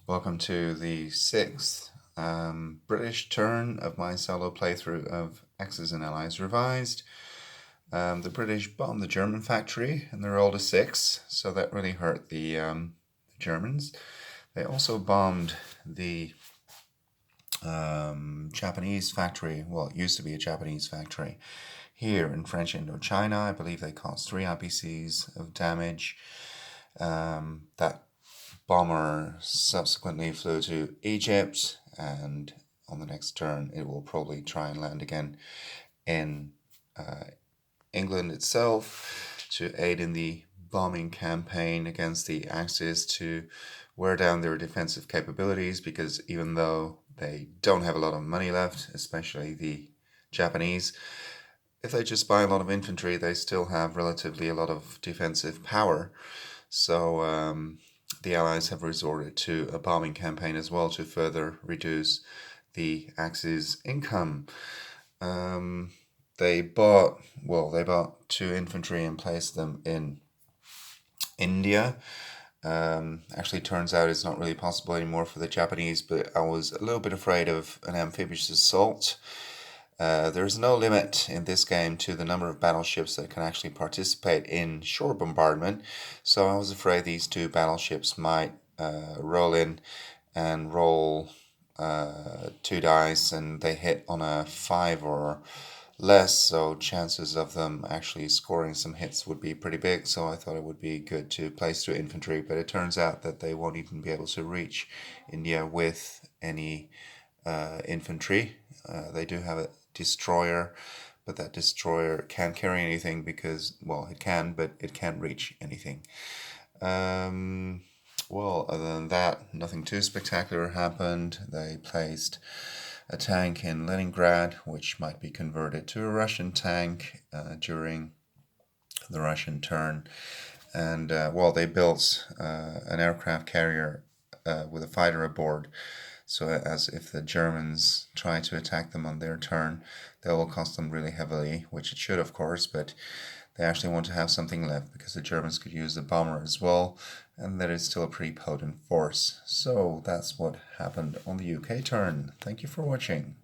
Welcome to the sixth British turn of my solo playthrough of Axis and Allies Revised. The British bombed the German factory and they rolled a 6, so that really hurt the Germans. They also bombed the Japanese factory. Well, it used to be a Japanese factory here in French Indochina. I believe they caused 3 IPCs of damage. That bomber subsequently flew to Egypt, and on the next turn it will probably try and land again in England itself to aid in the bombing campaign against the Axis to wear down their defensive capabilities, because even though they don't have a lot of money left, especially the Japanese, if they just buy a lot of infantry, they still have relatively a lot of defensive power. So the Allies have resorted to a bombing campaign as well to further reduce the Axis income. They bought 2 infantry and placed them in India. Actually, turns out it's not really possible anymore for the Japanese, but I was a little bit afraid of an amphibious assault. There's no limit in this game to the number of battleships that can actually participate in shore bombardment, so I was afraid these 2 battleships might roll in and roll 2 dice and they hit on a 5 or less, so chances of them actually scoring some hits would be pretty big. So I thought it would be good to place 2 infantry, but it turns out that they won't even be able to reach India with any infantry. They do have a destroyer, but that destroyer can't carry anything because, well, it can, but it can't reach anything. Other than that, nothing too spectacular happened. They placed a tank in Leningrad, which might be converted to a Russian tank during the Russian turn. And, they built an aircraft carrier with a fighter aboard. So as if the Germans try to attack them on their turn, that will cost them really heavily, which it should, of course, but they actually want to have something left because the Germans could use the bomber as well, and that is still a pretty potent force. So that's what happened on the UK turn. Thank you for watching.